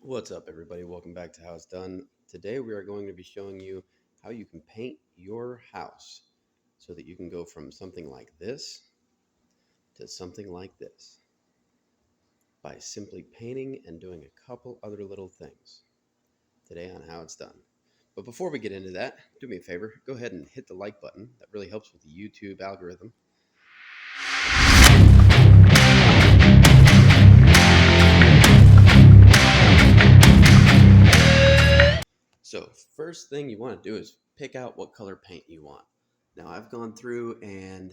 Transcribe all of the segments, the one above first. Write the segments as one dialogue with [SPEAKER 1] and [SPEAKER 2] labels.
[SPEAKER 1] What's up, everybody? Welcome back to How It's Done. Today, we are going to be showing you how you can paint your house so that you can go from something like this to something like this by simply painting and doing a couple other little things today on How It's Done. But before we get into that, do me a favor, go ahead and hit the like button. That really helps with the YouTube algorithm. So first thing you want to do is pick out what color paint you want. Now I've gone through and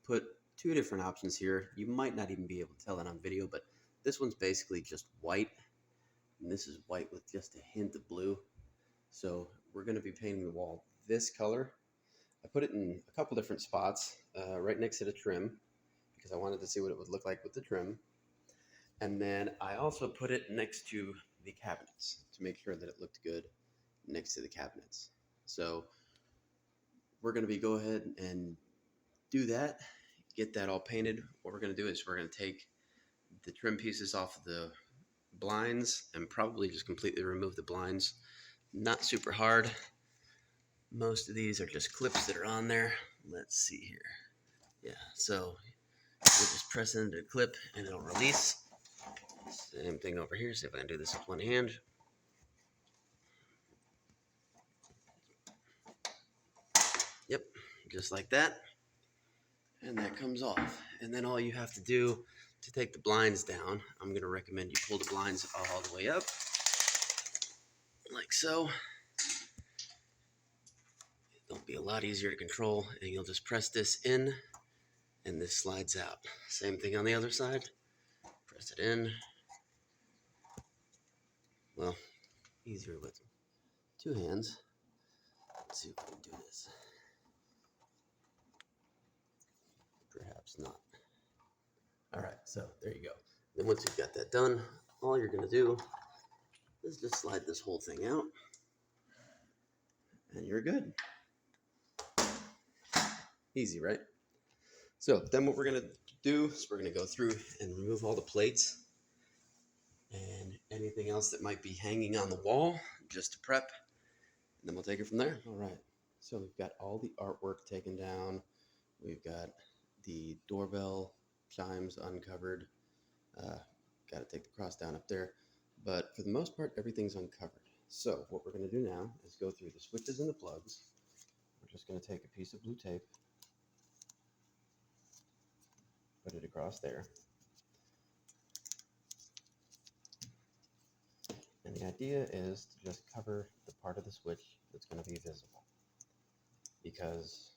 [SPEAKER 1] put two different options here. You might not even be able to tell it on video, but this one's basically just white, and this is white with just a hint of blue. So we're going to be painting the wall this color. I put it in a couple different spots, right next to the trim, because I wanted to see what it would look like with the trim. And then I also put it next to the cabinets to make sure that it looked good next to the cabinets. So we're going to be go ahead and do that, get that all painted. What we're going to do is we're going to take the trim pieces off of the blinds and probably just completely remove the blinds. Not super hard. Most of these are just clips that are on there. Let's see here. Yeah, so we'll just press into the clip and it'll release. Same thing over here. See if I can do this with one hand. Yep, just like that. And that comes off. And then all you have to do to take the blinds down, I'm going to recommend you pull the blinds all the way up, like so. It'll be a lot easier to control, and you'll just press this in, and this slides out. Same thing on the other side. Press it in. Well, easier with two hands. Let's see if we can do this. Perhaps not. All right, so there you go. Then once you've got that done, all you're going to do is just slide this whole thing out, and you're good. Easy, right? So then what we're going to do is we're going to go through and remove all the plates and anything else that might be hanging on the wall just to prep, and then we'll take it from there. All right, so we've got all the artwork taken down. We've got the doorbell chimes uncovered. Got to take the cross down up there, but for the most part, everything's uncovered. So what we're going to do now is go through the switches and the plugs. We're just going to take a piece of blue tape, put it across there. And the idea is to just cover the part of the switch that's going to be visible. Because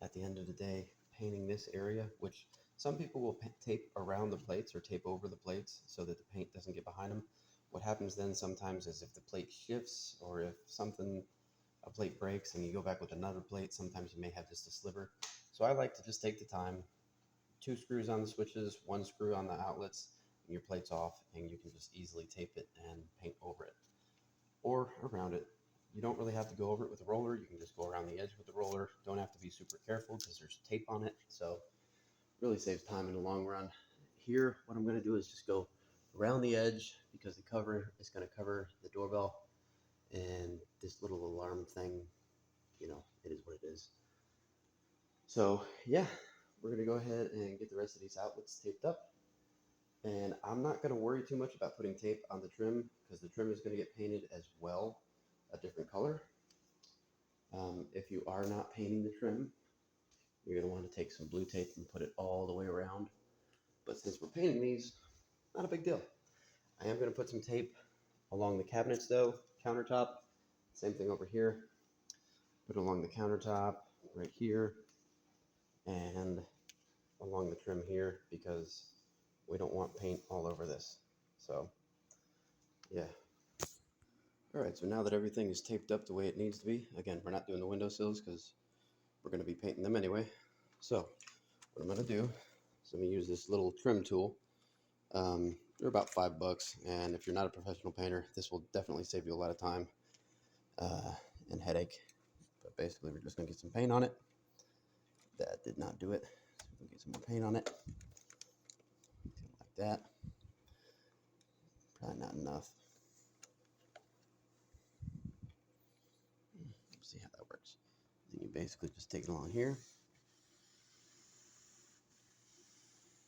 [SPEAKER 1] at the end of the day, painting this area, which some people will tape around the plates or tape over the plates so that the paint doesn't get behind them. What happens then sometimes is if the plate shifts or if a plate breaks and you go back with another plate, sometimes you may have just a sliver. So I like to just take the time, 2 screws on the switches, 1 screw on the outlets, and your plate's off, and you can just easily tape it and paint over it or around it. You don't really have to go over it with a roller. You can just go around the edge with the roller. Don't have to be super careful because there's tape on it. So really saves time in the long run. Here, what I'm going to do is just go around the edge because the cover is going to cover the doorbell, and this little alarm thing, it is what it is. So yeah, we're going to go ahead and get the rest of these outlets taped up. And I'm not going to worry too much about putting tape on the trim because the trim is going to get painted as well, a different color. If you are not painting the trim, you're going to want to take some blue tape and put it all the way around. But since we're painting these, not a big deal. I am going to put some tape along the cabinets though, countertop. Same thing over here. Put it along the countertop right here and along the trim here because we don't want paint all over this. So yeah. All right, so now that everything is taped up the way it needs to be, again, we're not doing the windowsills because we're going to be painting them anyway. So what I'm going to do is I'm going to use this little trim tool. They're about $5, and if you're not a professional painter, this will definitely save you a lot of time and headache. But basically, we're just going to get some paint on it. That did not do it. So we'll get some more paint on it. Like that. Probably not enough. Let's see how that works. Then you basically just take it along here,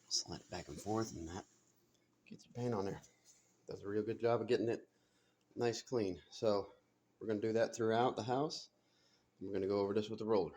[SPEAKER 1] slide it back and forth, and that gets your paint on there. Does a real good job of getting it nice clean. So we're going to do that throughout the house. We're going to go over this with the roller.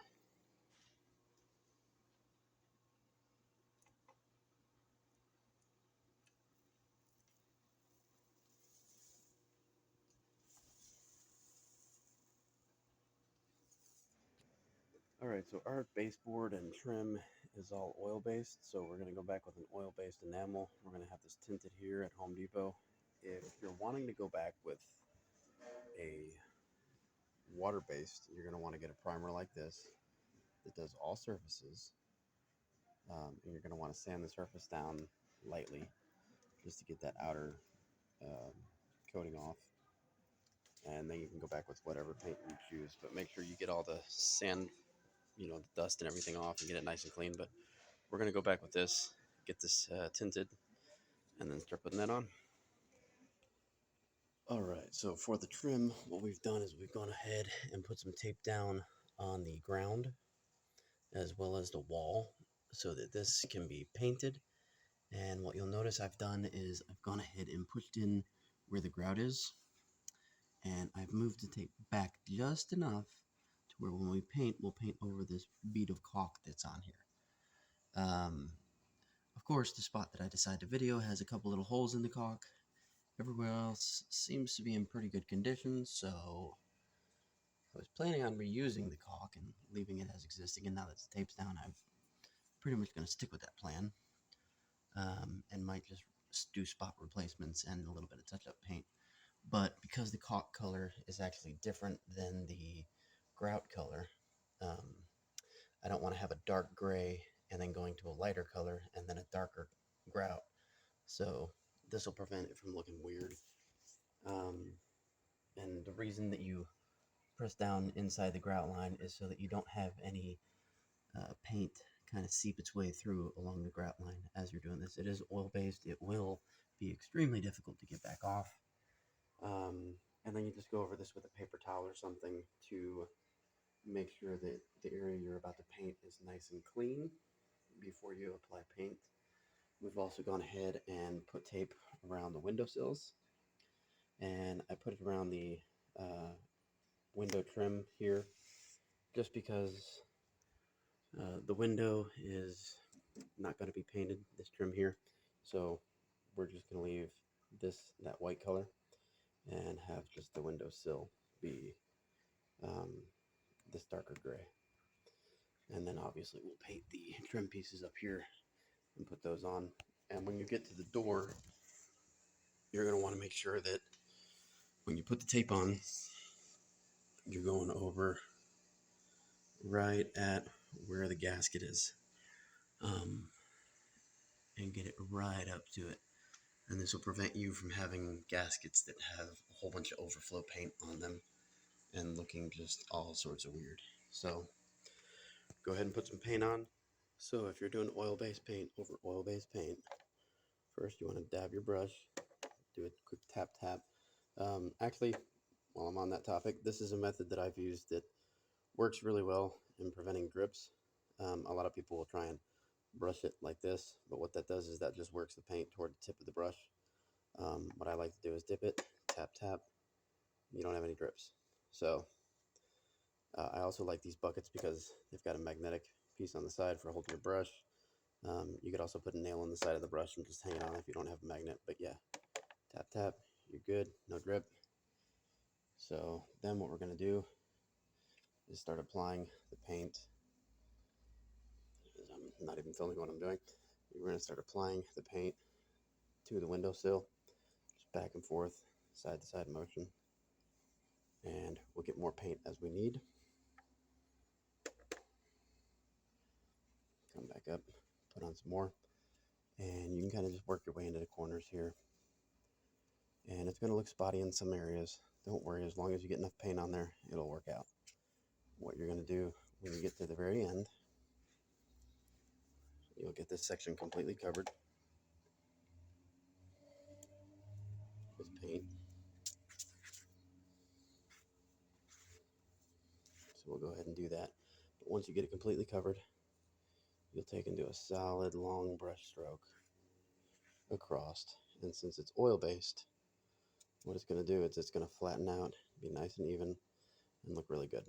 [SPEAKER 1] All right, so our baseboard and trim is all oil based, so we're going to go back with an oil based enamel. We're going to have this tinted here at Home Depot. If you're wanting to go back with a water based, you're going to want to get a primer like this that does all surfaces, and you're going to want to sand the surface down lightly just to get that outer um, coating off, and then you can go back with whatever paint you choose, but make sure you get all the sand, the dust and everything off and get it nice and clean. But we're going to go back with this, get this tinted, and then start putting that on. All right, so for the trim, what we've done is we've gone ahead and put some tape down on the ground as well as the wall so that this can be painted. And what you'll notice I've done is I've gone ahead and pushed in where the grout is, and I've moved the tape back just enough to where when we paint, we'll paint over this bead of caulk that's on here. Of course, the spot that I decided to video has a couple little holes in the caulk. Everywhere else seems to be in pretty good condition, so I was planning on reusing the caulk and leaving it as existing, and now that the tape's down, I'm pretty much going to stick with that plan, and might just do spot replacements and a little bit of touch-up paint. But because the caulk color is actually different than the grout color, I don't want to have a dark gray and then going to a lighter color and then a darker grout. So this will prevent it from looking weird. And the reason that you press down inside the grout line is so that you don't have any paint kind of seep its way through along the grout line as you're doing this. It is oil based. It will be extremely difficult to get back off. And then you just go over this with a paper towel or something to make sure that the area you're about to paint is nice and clean before you apply paint. We've also gone ahead and put tape around the windowsills, and I put it around the window trim here just because the window is not going to be painted, this trim here, so we're just going to leave that white color and have just the windowsill be this darker gray. And then obviously we'll paint the trim pieces up here and put those on. And when you get to the door, you're going to want to make sure that when you put the tape on, you're going over right at where the gasket is, and get it right up to it. And this will prevent you from having gaskets that have a whole bunch of overflow paint on them and looking just all sorts of weird. So go ahead and put some paint on. So if you're doing oil-based paint over oil-based paint, first you want to dab your brush, do a quick tap tap. Actually, while I'm on that topic, this is a method that I've used that works really well in preventing drips. A lot of people will try and brush it like this, but what that does is that just works the paint toward the tip of the brush. What I like to do is dip it, tap tap, you don't have any drips. So I also like these buckets because they've got a magnetic piece on the side for holding your brush. You could also put a nail on the side of the brush and just hang it on if you don't have a magnet, but yeah, tap tap, you're good, no drip. So then what we're going to do is start applying the paint. I'm not even filming what I'm doing. We're going to start applying the paint to the windowsill, just back and forth, side to side motion, and we'll get more paint as we need. Come back up, put on some more, and you can kind of just work your way into the corners here. And it's going to look spotty in some areas. Don't worry, as long as you get enough paint on there, it'll work out. What you're going to do when you get to the very end, you'll get this section completely covered. with paint. So we'll go ahead and do that. But once you get it completely covered, you'll take and do a solid long brush stroke across. And since it's oil based, what it's going to do is it's going to flatten out, be nice and even, and look really good.